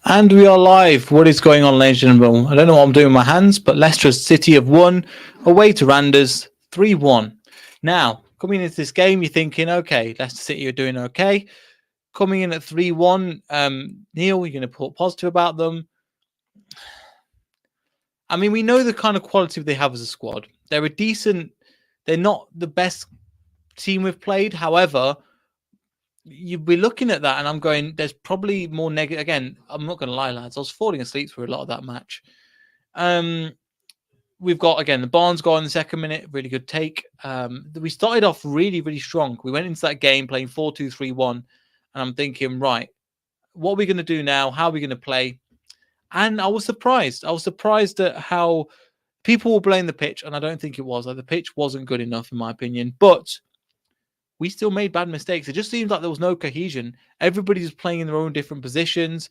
And we are live. What is going on, ladies and gentlemen? I don't know what I'm doing with my hands, but Leicester City have won away to Randers 3-1. Now, coming into this game, you're thinking, okay, Leicester City are doing okay. Coming in at 3-1, Neil, you're going to put positive about them. I mean, we know the kind of quality they have as a squad. They're a decent, they're not the best team we've played. However, you'd be looking at that and I'm going, there's probably more negative. Again, I'm not going to lie, lads. I was falling asleep for a lot of that match. We've got, again, the Barnes goal in the second minute. Really good take. We started off really, really strong. We went into that game playing 4-2-3-1. And I'm thinking, right, what are we going to do now? How are we going to play? And I was surprised. I was surprised at how people will blame the pitch. And I don't think it was. Like, the pitch wasn't good enough, in my opinion. But we still made bad mistakes. It just seemed like there was no cohesion. Everybody was playing in their own different positions.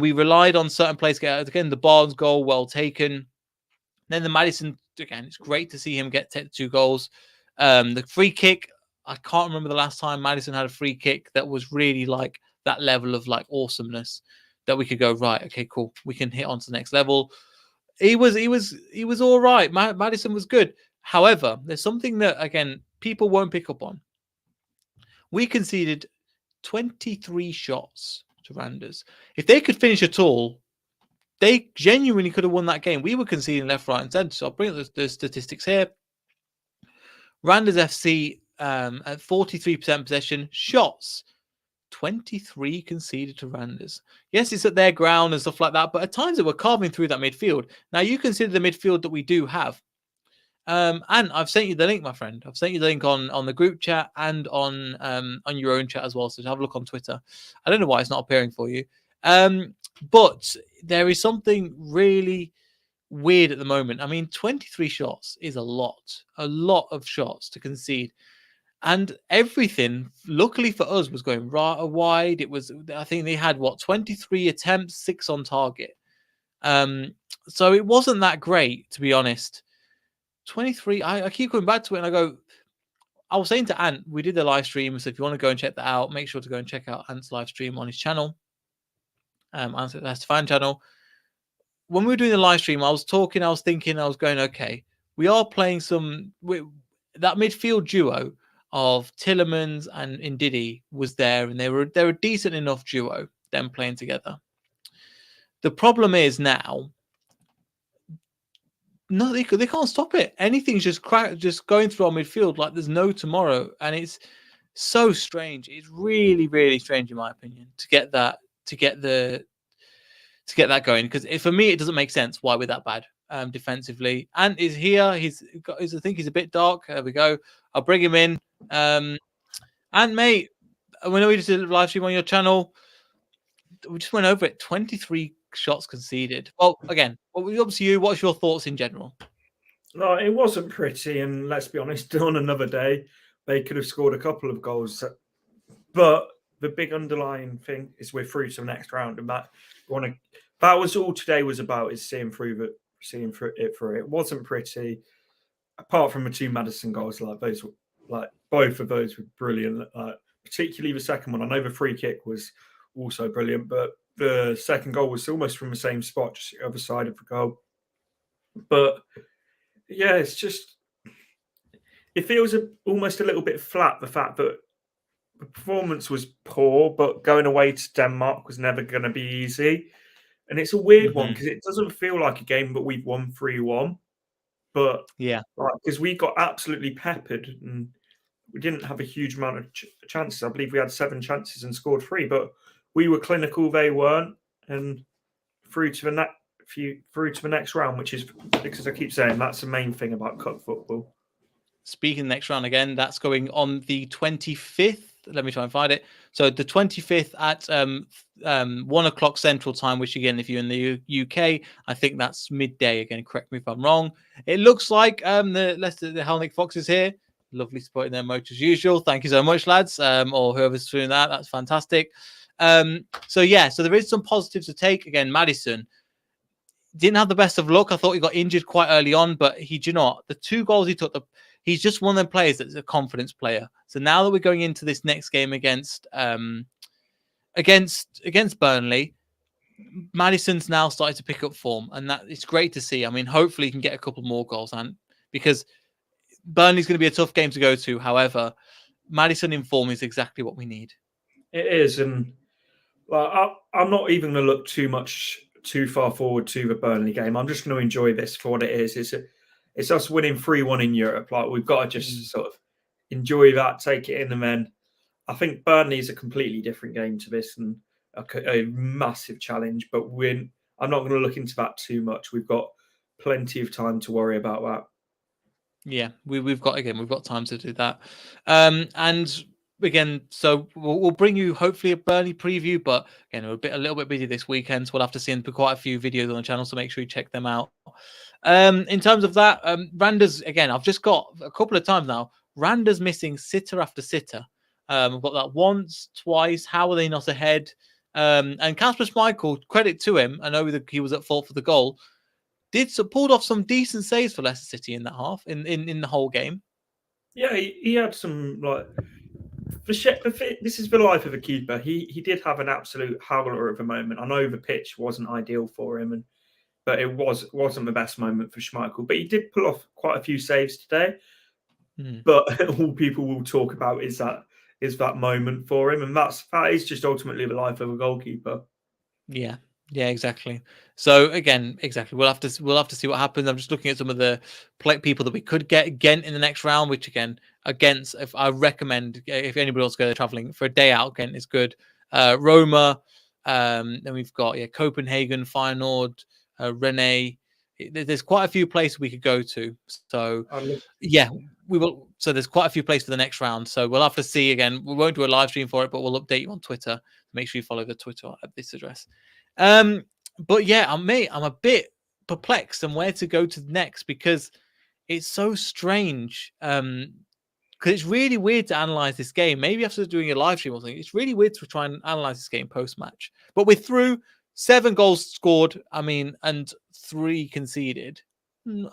We relied on certain players to get out. Again, the Barnes goal, well taken. Then the Maddison, again, it's great to see him get 2 goals. The free kick, I can't remember the last time Maddison had a free kick that was really like that level of like awesomeness that we could go, right, okay, cool. We can hit on to the next level. He was all right. Maddison was good. However, there's something that, again, people won't pick up on. We conceded 23 shots to Randers. If they could finish at all, they genuinely could have won that game. We were conceding left, right, and centre. So I'll bring up the statistics here. Randers FC at 43% possession. Shots, 23 conceded to Randers. Yes, it's at their ground and stuff like that, but at times they were carving through that midfield. Now, you consider the midfield that we do have. And I've sent you the link, my friend. I've sent you the link on the group chat and on your own chat as well. So have a look on Twitter. I don't know why it's not appearing for you. But there is something really weird at the moment. I mean, 23 shots is a lot of shots to concede. And everything, luckily for us, was going right wide. It was, I think they had 23 attempts, 6 on target. So it wasn't that great, to be honest. 23, I keep coming back to it and I was saying to Ant, we did the live stream, so if you want to go and check that out, make sure to go and check out Ant's live stream on his channel. Ant's Leicester fan channel. When we were doing the live stream, I was thinking, I was going, okay, we are playing that midfield duo of Tillemans and Ndidi was there, and they're a decent enough duo, them playing together. The problem is now, no, they can't stop it. Anything's just going through our midfield like there's no tomorrow, and it's so strange. It's really, really strange, in my opinion, to get that going. Because for me, it doesn't make sense why we're that bad defensively. Ant is here. I think he's a bit dark. There we go. I'll bring him in. Ant, mate, when we just did a live stream on your channel, we just went over it. 23 shots conceded. Well, again, up to you. What's your thoughts in general? No, it wasn't pretty, and let's be honest, on another day, they could have scored a couple of goals. But the big underlying thing is we're through to the next round, and that was all today was about, is seeing through it through. It wasn't pretty, apart from the 2 Maddison goals. Like both of those were brilliant. Particularly the second one. I know the free kick was also brilliant, but the second goal was almost from the same spot, just the other side of the goal. But yeah, it's just, it feels almost a little bit flat, the fact that the performance was poor, but going away to Denmark was never going to be easy. And it's a weird one because it doesn't feel like a game that we've won 3-1. But yeah, because we got absolutely peppered and we didn't have a huge amount of chances. I believe we had 7 chances and scored 3, but we were clinical, they weren't, and through to the next round, which is, because I keep saying that's the main thing about cup football. Speaking next round again, that's going on the 25th. Let me try and find it. So the 25th at 1 o'clock Central Time, which again, if you're in the UK, I think that's midday. Again, correct me if I'm wrong. It looks like the Hellnick Foxes here. Lovely supporting their motor as usual. Thank you so much, lads, or whoever's doing that. That's fantastic. So there is some positives to take. Again, Maddison didn't have the best of luck. I thought he got injured quite early on, but the 2 goals he took, he's just one of them players that's a confidence player. So now that we're going into this next game against Burnley, Madison's now started to pick up form, and that it's great to see. I mean, hopefully he can get a couple more goals, and because Burnley's going to be a tough game to go to. However, Madison in form is exactly what we need. It is, and I'm not even going to look too far forward to the Burnley game. I'm just going to enjoy this for what it is. It's us winning 3-1 in Europe. Like, we've got to just sort of enjoy that, take it in, and then I think Burnley is a completely different game to this and a massive challenge. But I'm not going to look into that too much. We've got plenty of time to worry about that. Yeah, we've got time to do that. And again, so we'll bring you hopefully a Burnley preview, but again, we're a little bit busy this weekend, so we'll have to see quite a few videos on the channel, so make sure you check them out. In terms of that, Randers, again, I've just got a couple of times now, Randers missing sitter after sitter. I've got that once, twice. How are they not ahead? And Kasper Schmeichel, credit to him, I know that he was at fault for the goal, pulled off some decent saves for Leicester City in that half, in the whole game. Yeah, he had some, like, this is the life of a keeper. He did have an absolute howler of a moment. I know the pitch wasn't ideal for him, but it wasn't the best moment for Schmeichel. But he did pull off quite a few saves today. But all people will talk about is that moment for him, and that is just ultimately the life of a goalkeeper. Yeah, exactly. So again, exactly. We'll have to see what happens. I'm just looking at some of the people that we could get Ghent in the next round, which again, if I recommend, if anybody else goes traveling for a day out, Ghent is good. Roma, then we've got Copenhagen, Feyenoord, Rennes. There's quite a few places we could go to. So yeah, we will. So there's quite a few places for the next round. So we'll have to see again. We won't do a live stream for it, but we'll update you on Twitter. Make sure you follow the Twitter at this address. But yeah, I'm a bit perplexed on where to go to next because it's so strange. Because it's really weird to analyze this game. Maybe after doing a live stream or something, it's really weird to try and analyze this game post-match. But we're through 7 goals scored, and 3 conceded.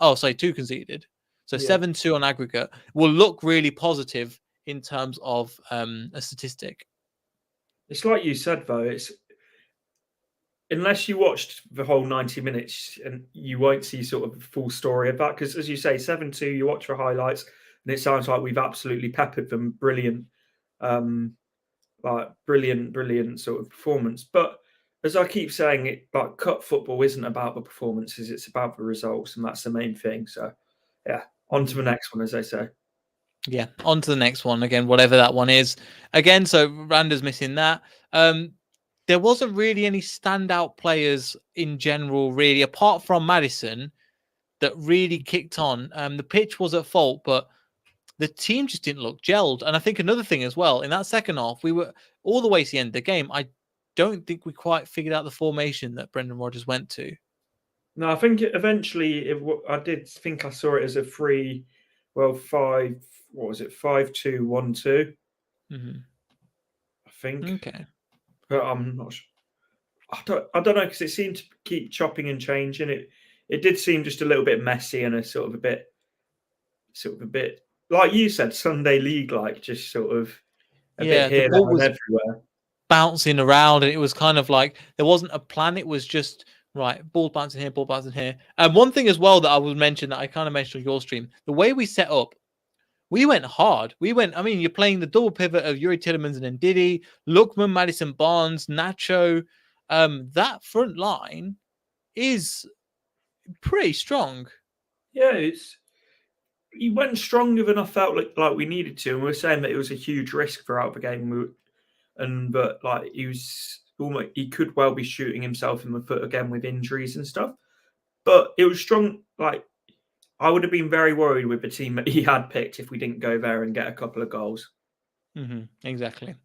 Oh, sorry, 2 conceded. So 7-2 on aggregate will look really positive in terms of a statistic. It's like you said, though. It's unless you watched the whole 90 minutes, and you won't see sort of the full story of that. Because as you say, 7-2, you watch the highlights, and it sounds like we've absolutely peppered them. Brilliant sort of performance. But as I keep saying, cup football isn't about the performances; it's about the results, and that's the main thing. So, yeah, on to the next one, as they say. Yeah, on to the next one again, whatever that one is. Again, so Randers missing that. There wasn't really any standout players in general, really, apart from Madison, that really kicked on. The pitch was at fault, but the team just didn't look gelled. And I think another thing as well, in that second half, we were all the way to the end of the game. I don't think we quite figured out the formation that Brendan Rodgers went to. No, I think eventually I did think I saw it as a 5. What was it? 5-2-1-2. I think. Okay. But I'm not sure. I don't know, because it seemed to keep chopping and changing. It did seem just a little bit messy and a sort of a bit like you said, Sunday League, like just sort of a bit here, there, and everywhere, bouncing around, and it was kind of like there wasn't a plan. It was just right, ball bouncing here, ball bouncing here. And one thing as well that I would mention that I kind of mentioned on your stream, the way we set up, we went hard. You're playing the double pivot of Yuri Tillemans and Ndidi, Lookman, Madison Barnes, Nacho. That front line is pretty strong. Yeah, he went stronger than I felt like we needed to, and we were saying that it was a huge risk throughout the game. But like he could well be shooting himself in the foot again with injuries and stuff. But it was strong. Like, I would have been very worried with the team that he had picked if we didn't go there and get a couple of goals. Exactly.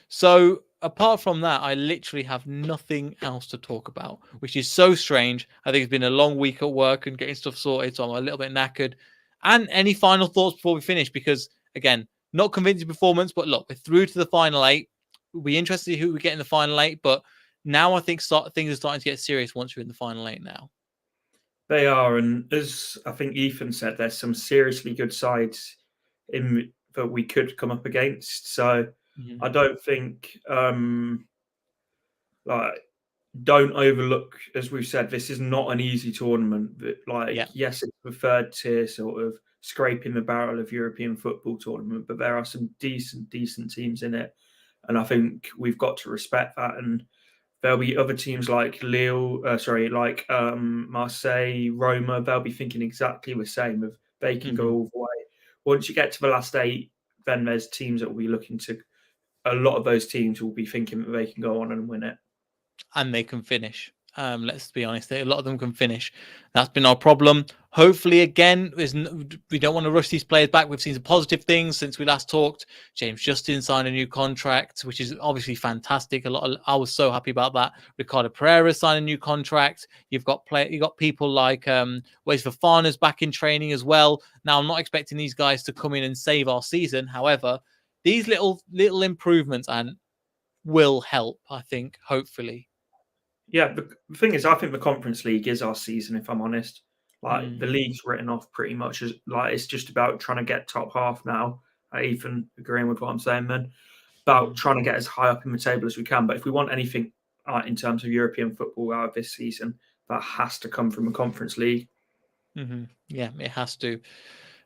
So apart from that, I literally have nothing else to talk about, which is so strange. I think it's been a long week at work and getting stuff sorted, so I'm a little bit knackered. And any final thoughts before we finish? Because again, not convincing performance, but look, we're through to the final 8. We'll be interested to see who we get in the final 8, but now I think things are starting to get serious once you're in the final 8 now. They are, and as I think Ethan said, there's some seriously good sides that we could come up against. So I don't think like don't overlook, as we've said, this is not an easy tournament. But yes, it's the third tier sort of scraping the barrel of European football tournament, but there are some decent teams in it, and I think we've got to respect that. And there'll be other teams like Marseille, Roma. They'll be thinking exactly the same. Of they can go all the way. Once you get to the last 8, then there's teams that will be looking to. A lot of those teams will be thinking that they can go on and win it. And they can finish. Let's be honest, a lot of them can finish. That's been our problem. Hopefully, again, we don't want to rush these players back. We've seen some positive things since we last talked. James Justin signed a new contract, which is obviously fantastic. I was so happy about that. Ricardo Pereira signed a new contract. You've got people like Wes Fofana's back in training as well. Now, I'm not expecting these guys to come in and save our season. However, these little improvements and will help, I think, hopefully. Yeah, the thing is, I think the Conference League is our season, if I'm honest. The league's written off pretty much as it's just about trying to get top half now. Ethan, agreeing with what I'm saying then, about trying to get as high up in the table as we can. But if we want anything in terms of European football out of this season, that has to come from the Conference League. Yeah, it has to.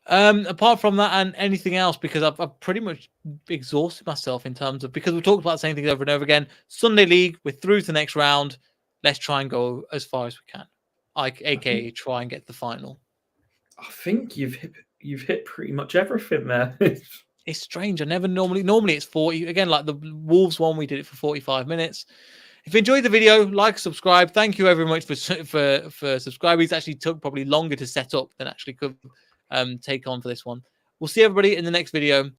Apart from that and anything else, because I've pretty much exhausted myself in terms of, because we've talked about the same things over and over again. Sunday League, we're through to the next round. Let's try and go as far as we can, aka try and get the final. I think you've hit pretty much everything there. It's strange. I never normally it's 40 again, like the Wolves one. We did it for 45 minutes. If you enjoyed the video, like, subscribe. Thank you very much for subscribing. It's actually took probably longer to set up than actually could take on for this one. We'll see everybody in the next video.